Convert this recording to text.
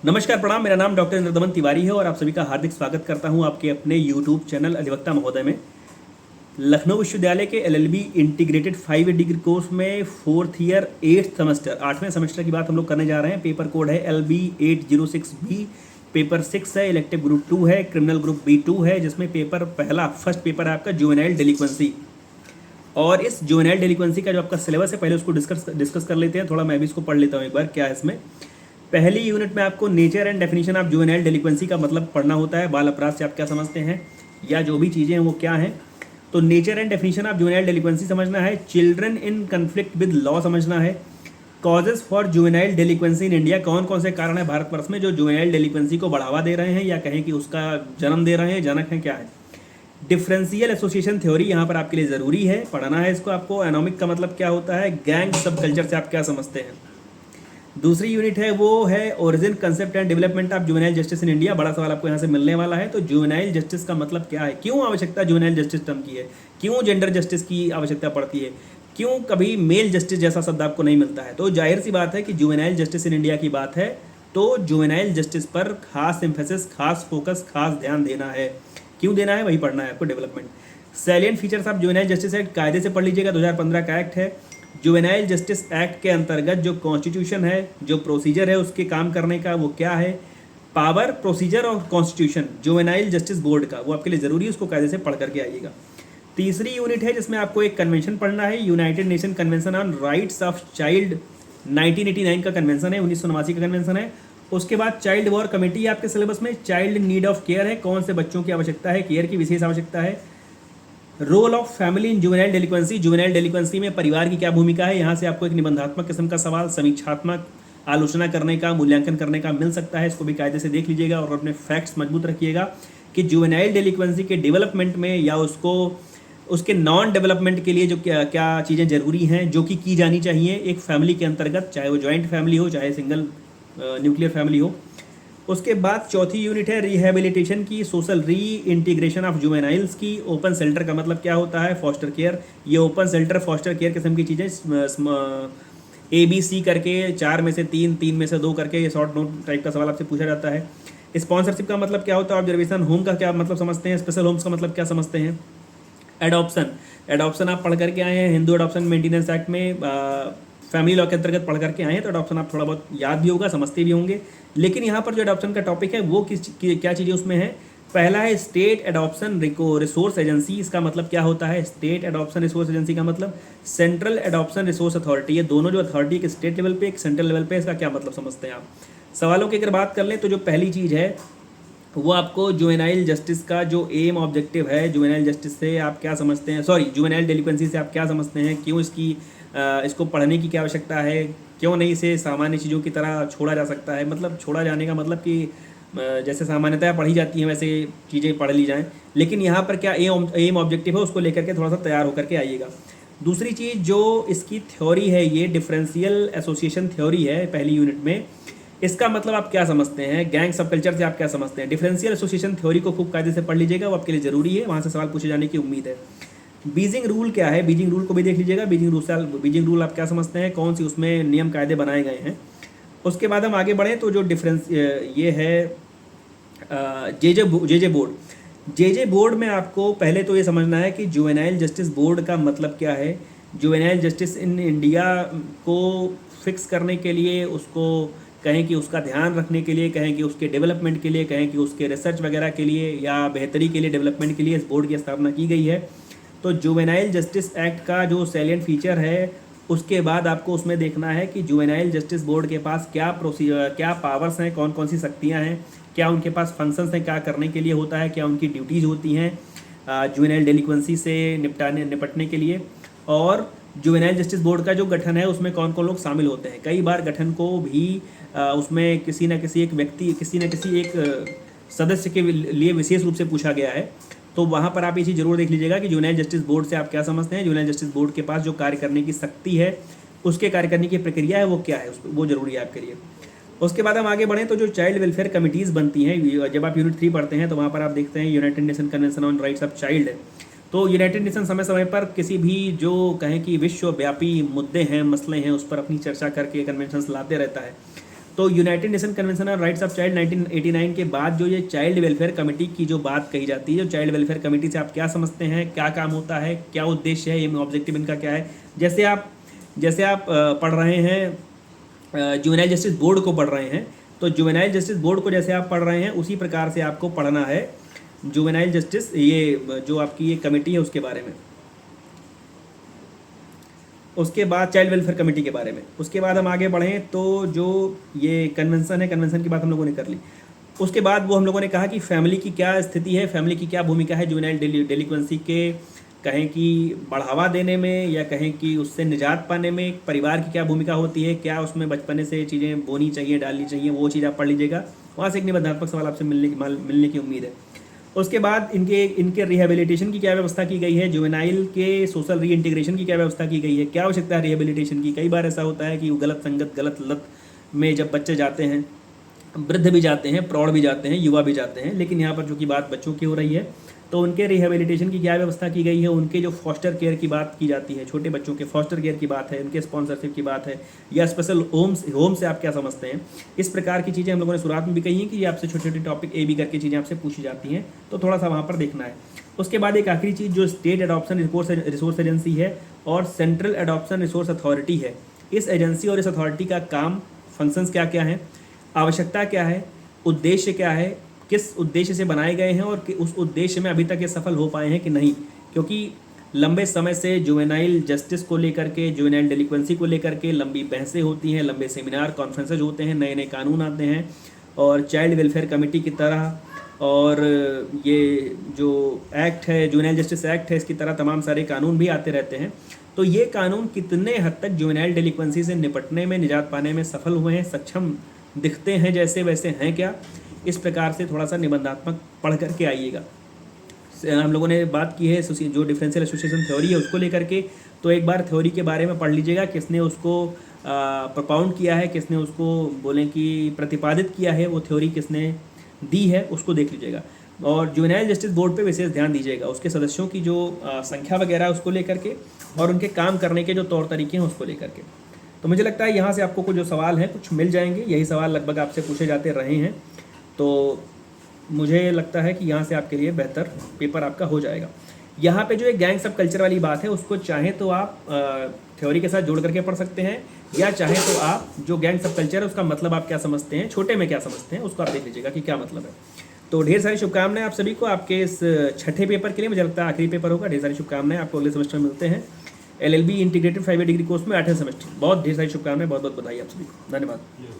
नमस्कार प्रणाम। मेरा नाम डॉक्टर इंद्रदमन तिवारी है और आप सभी का हार्दिक स्वागत करता हूं आपके अपने यूट्यूब चैनल अधिवक्ता महोदय में। लखनऊ विश्वविद्यालय के एलएलबी इंटीग्रेटेड 5 डिग्री कोर्स में 4th year 8th semester 8वें semester की बात हम लोग करने जा रहे हैं। पेपर कोड है LB806B। पेपर 6 है, इलेक्टिव ग्रुप 2 है, क्रिमिनल ग्रुप B2 है, जिसमें पेपर फर्स्ट पेपर है आपका जुवेनाइल डेलिक्वेंसी। और इस जुवेनाइल डेलिक्वेंसी का जो आपका सिलेबस है पहले उसको डिस्कस कर लेते हैं। थोड़ा मैं भी इसको पढ़ लेता हूँ एक बार क्या है इसमें। पहली यूनिट में आपको nature and definition of juvenile delinquency का मतलब पढ़ना होता है। बाल अपराध से आप क्या समझते हैं या जो भी चीज़ें हैं वो क्या हैं। तो nature and definition of juvenile delinquency समझना है। Children in conflict with law समझना है। Causes for juvenile delinquency in India, कौन कौन से कारण है भारतवर्ष में जो जुवेनाइल डेलिक्वेंसी को बढ़ावा दे रहे हैं या कहें कि उसका जन्म दे रहे हैं, जनक हैं, क्या है। डिफरेंशियल एसोसिएशन थ्योरी यहाँ पर आपके लिए ज़रूरी है, पढ़ना है इसको आपको। एनोमिक का मतलब क्या होता है, गैंग सब कल्चर से आप क्या समझते हैं। दूसरी यूनिट है वो है origin concept and development of juvenile justice in India. बड़ा सवाल आपको यहाँ से मिलने वाला है। तो जुवेनाइल जस्टिस का मतलब क्या है, क्यों आवश्यकता जुवेनाइल जस्टिस टर्म की है, क्यों जेंडर जस्टिस की आवश्यकता पड़ती है, क्यों कभी मेल जस्टिस जैसा शब्द आपको नहीं मिलता है। तो जाहिर सी बात है कि जुवेनाइल जस्टिस इन इंडिया की बात है तो जुवेनाइल जस्टिस पर खास एम्फेसिस, खास फोकस, खास ध्यान देना है। क्यों देना है वही पढ़ना है आपको। Development salient features of juvenile justice act, कायदे से पढ़ लीजिएगा, 2015 का एक्ट है। जुवेनाइल जस्टिस एक्ट के अंतर्गत जो कॉन्स्टिट्यूशन है, जो प्रोसीजर है उसके काम करने का वो क्या है। पावर, प्रोसीजर और कॉन्स्टिट्यूशन जुवेनाइल जस्टिस बोर्ड का, वो आपके लिए ज़रूरी है, उसको कायदे से पढ़ करके आइएगा। तीसरी यूनिट है जिसमें आपको एक कन्वेंशन पढ़ना है, United nation convention on rights of child. 1989 का कन्वेंशन है, 1989 का कन्वेंशन है। उसके बाद चाइल्ड वॉर कमेटी आपके सिलेबस में। चाइल्ड नीड ऑफ केयर है, कौन से बच्चों की आवश्यकता है, केयर की विशेष आवश्यकता है। Role of family in juvenile delinquency, juvenile delinquency में परिवार की क्या भूमिका है। यहाँ से आपको एक निबंधात्मक किस्म का सवाल, समीक्षात्मक आलोचना करने का, मूल्यांकन करने का मिल सकता है। इसको भी कायदे से देख लीजिएगा और अपने फैक्ट्स मजबूत रखिएगा कि जुवेनाइल डेलिक्वेंसी के डेवलपमेंट में या उसको उसके नॉन डेवलपमेंट के लिए जो क्या क्या चीज़ें ज़रूरी हैं जो कि की जानी चाहिए एक फैमिली के अंतर्गत, चाहे वो जॉइंट फैमिली हो चाहे सिंगल न्यूक्लियर फैमिली हो। उसके बाद चौथी यूनिट है रिहेबिलिटेशन की, सोशल री इंटीग्रेशन ऑफ जुवेनाइल्स की। ओपन शेल्टर का मतलब क्या होता है, फॉस्टर केयर। ये ओपन शेल्टर, फॉस्टर केयर किस्म की चीज़ें ABC करके 4 में से 3, 3 में से 2 करके ये शॉर्ट नोट टाइप का सवाल आपसे पूछा जाता है। स्पॉन्सरशिप का मतलब क्या होता है, ऑब्जर्वेशन। होम का क्या मतलब समझते हैं, स्पेशल होम्स का मतलब क्या समझते हैं। एडॉप्शन, एडॉप्शन आप पढ़ करके आए हैं हिंदू एडॉप्शन मेंटेनेंस एक्ट में, फैमिली लॉ के अंतर्गत पढ़ करके आए हैं। तो एडॉप्शन आप थोड़ा बहुत याद भी होगा, समझते भी होंगे। लेकिन यहाँ पर जो एडॉप्शन का टॉपिक है वो क्या चीज़ें उसमें है। पहला है स्टेट एडॉप्शन रिसोर्स एजेंसी। इसका मतलब क्या होता है, स्टेट एडॉप्शन रिसोर्स एजेंसी का मतलब सेंट्रल एडॉप्शन रिसोर्स अथॉरिटी। ये दोनों जो अथॉरिटी एक स्टेट लेवल पे एक सेंट्रल लेवल पे, इसका क्या मतलब समझते हैं आप। सवालों की अगर बात कर लें तो जो पहली चीज़ है वो आपको जुवेनाइल जस्टिस का जो एम ऑब्जेक्टिव है, जुवेनाइल जस्टिस से आप क्या समझते हैं, सॉरी जुवेनाइल डेलिक्वेंसी से आप क्या समझते हैं, क्यों इसको पढ़ने की क्या आवश्यकता है, क्यों नहीं इसे सामान्य चीज़ों की तरह छोड़ा जा सकता है। मतलब छोड़ा जाने का मतलब कि जैसे सामान्यतः पढ़ी जाती हैं वैसे चीज़ें पढ़ ली जाएँ, लेकिन यहाँ पर क्या एम ऑब्जेक्टिव है उसको लेकर के थोड़ा सा तैयार होकर के आइएगा। दूसरी चीज़ जो इसकी थ्योरी है, ये डिफरेंशियल एसोसिएशन थ्योरी है पहली यूनिट में। इसका मतलब आप क्या समझते हैं, गैंग सब कल्चर से आप क्या समझते हैं। डिफरेंशियल एसोसिएशन थ्योरी को खूब कायदे से पढ़ लीजिएगा, वो आपके लिए ज़रूरी है, वहाँ से सवाल पूछे जाने की उम्मीद है। बीजिंग रूल क्या है, बीजिंग रूल को भी देख लीजिएगा। बीजिंग रूल आप क्या समझते हैं, कौन सी उसमें नियम कायदे बनाए गए हैं। उसके बाद हम आगे बढ़ें तो जो डिफरेंस ये है जे जे बोर्ड में आपको पहले तो ये समझना है कि जुवेनाइल जस्टिस बोर्ड का मतलब क्या है। जुवेनाइल जस्टिस इन इंडिया को फिक्स करने के लिए, उसको कहें कि उसका ध्यान रखने के लिए, कहें कि उसके डेवलपमेंट के लिए, कहें कि उसके रिसर्च वगैरह के लिए या बेहतरी के लिए, डेवलपमेंट के लिए इस बोर्ड की स्थापना की गई है। तो जुवेनाइल जस्टिस एक्ट का जो सैलिएंट फीचर है उसके बाद आपको उसमें देखना है कि जुवेनाइल जस्टिस बोर्ड के पास क्या पावर्स हैं, कौन कौन सी शक्तियाँ हैं, क्या उनके पास फंक्शंस हैं, क्या करने के लिए होता है, क्या उनकी ड्यूटीज़ होती हैं जुवेनाइल डेलिक्वेंसी से निपटने के लिए। और जुवेनाइल जस्टिस बोर्ड का जो गठन है उसमें कौन कौन लोग शामिल होते हैं। कई बार गठन को भी उसमें किसी न किसी एक व्यक्ति, किसी न किसी एक सदस्य के लिए विशेष रूप से पूछा गया है। तो वहाँ पर आप ये चीज़ जरूर देख लीजिएगा कि जुवेनाइल जस्टिस बोर्ड से आप क्या समझते हैं। जुवेनाइल जस्टिस बोर्ड के पास जो कार्य करने की शक्ति है, उसके कार्य करने की प्रक्रिया है वो क्या है, वो जरूरी है आपके लिए। उसके बाद हम आगे बढ़ें तो जो चाइल्ड वेलफेयर कमिटीज़ बनती हैं, जब आप यूनिट 3 पढ़ते हैं तो वहाँ पर आप देखते हैं United nation convention on rights of child है। तो यूनाइटेड नेशन समय समय पर किसी भी जो कहें कि विश्वव्यापी मुद्दे हैं, मसले हैं, उस पर अपनी चर्चा करके कन्वेंशंस लाते रहता है। तो United nation convention on rights of child 1989 के बाद जो ये चाइल्ड वेलफेयर कमेटी की जो बात कही जाती है, जो चाइल्ड वेलफेयर कमेटी से आप क्या समझते हैं, क्या काम होता है, क्या उद्देश्य है, ये ऑब्जेक्टिव इनका क्या है। जैसे आप पढ़ रहे हैं जुवेनाइल जस्टिस बोर्ड को पढ़ रहे हैं, तो जुवेनाइल जस्टिस बोर्ड को जैसे आप पढ़ रहे हैं उसी प्रकार से आपको पढ़ना है जुवेनाइल जस्टिस, ये जो आपकी ये कमेटी है उसके बारे में, उसके बाद चाइल्ड वेलफेयर कमेटी के बारे में। उसके बाद हम आगे बढ़ें तो जो ये कन्वेंशन है, कन्वेंशन की बात हम लोगों ने कर ली। उसके बाद वो हम लोगों ने कहा कि फैमिली की क्या स्थिति है, फैमिली की क्या भूमिका है जुवेनाइल डेलिक्वेंसी के, कहें कि बढ़ावा देने में या कहें कि उससे निजात पाने में परिवार की क्या भूमिका होती है, क्या उसमें बचपने से चीज़ें बोनी चाहिए, डालनी चाहिए, वो चीज़ आप पढ़ लीजिएगा। वहाँ से एक निबंधात्मक सवाल आपसे मिलने की उम्मीद है। उसके बाद इनके रिहेबिलिटेशन की क्या व्यवस्था की गई है, जुवेनाइल के सोशल रीइंटीग्रेशन की क्या व्यवस्था की गई है, क्या आवश्यकता है रिहेबिलिटेशन की। कई बार ऐसा होता है कि गलत संगत, गलत लत में जब बच्चे जाते हैं, वृद्ध भी जाते हैं, प्रौढ़ भी जाते हैं, युवा भी जाते हैं, लेकिन यहाँ पर जो कि बात बच्चों की हो रही है, तो उनके रिहेबिलिटेशन की क्या व्यवस्था की गई है, उनके जो फॉस्टर केयर की बात की जाती है, छोटे बच्चों के फॉस्टर केयर की बात है, उनके स्पॉन्सरशिप की बात है, या स्पेशल होम से आप क्या समझते हैं। इस प्रकार की चीज़ें हम लोगों ने शुरुआत में भी कही हैं कि ये आपसे छोटे छोटे टॉपिक ए बी करके चीज़ें आपसे पूछी जाती हैं, तो थोड़ा सा वहाँ पर देखना है। उसके बाद एक आखिरी चीज़ जो स्टेट एडॉप्शन रिसोर्स एजेंसी है और सेंट्रल एडॉप्शन रिसोर्स अथॉरिटी है, इस एजेंसी और इस अथॉरिटी का काम, फंक्शंस क्या क्या हैं, आवश्यकता क्या है, उद्देश्य क्या है, किस उद्देश्य से बनाए गए हैं और उस उद्देश्य में अभी तक ये सफल हो पाए हैं कि नहीं। क्योंकि लंबे समय से जुवेनाइल जस्टिस को लेकर के, जुवेनाइल डेलिक्वेंसी को लेकर के लंबी बहसें होती हैं, लंबे सेमिनार कॉन्फ्रेंसेज होते हैं, नए नए कानून आते हैं, और चाइल्ड वेलफेयर कमेटी की तरह और ये जो एक्ट है, जुवेनाइल जस्टिस एक्ट है, इसकी तरह तमाम सारे कानून भी आते रहते हैं। तो ये कानून कितने हद तक जुवेनाइल डेलिक्वेंसी से निपटने में, निजात पाने में सफल हुए हैं, सक्षम दिखते हैं, जैसे वैसे हैं क्या, इस प्रकार से थोड़ा सा निबंधात्मक पढ़ करके आइएगा। हम लोगों ने बात की है जो डिफरेंशियल एसोसिएशन थ्योरी है उसको लेकर के, तो एक बार थ्योरी के बारे में पढ़ लीजिएगा, किसने उसको प्रोपाउंड किया है, किसने उसको बोलें कि प्रतिपादित किया है, वो थ्योरी किसने दी है, उसको देख लीजिएगा। और जुवेनाइल जस्टिस बोर्ड पे विशेष ध्यान दीजिएगा, उसके सदस्यों की जो संख्या वगैरह है उसको लेकर के, और उनके काम करने के जो तौर तरीके हैं उसको लेकर के। तो मुझे लगता है यहाँ से आपको कुछ जो सवाल हैं कुछ मिल जाएंगे, यही सवाल लगभग आपसे पूछे जाते रहे हैं, तो मुझे लगता है कि यहाँ से आपके लिए बेहतर पेपर आपका हो जाएगा। यहाँ पे जो एक गैंग सब कल्चर वाली बात है उसको चाहे तो आप थ्योरी के साथ जोड़ करके पढ़ सकते हैं, या चाहे तो आप जो गैंग सब कल्चर है उसका मतलब आप क्या समझते हैं, छोटे में क्या समझते हैं, उसको आप देख लीजिएगा कि क्या मतलब है। तो ढेर सारी शुभकामनाएं आप सभी को आपके इस छठे पेपर के लिए, मुझे लगता है आखिरी पेपर होगा। ढेर सारी शुभकामनाएं, आपको अगले सेमेस्टर में मिलते हैं LLB इंटीग्रेटेड 5 डिग्री कोर्स में 8वें सेमेस्टर। बहुत ढेर सारी शुभकामनाएं, बहुत बहुत बधाई आप सभी को, धन्यवाद।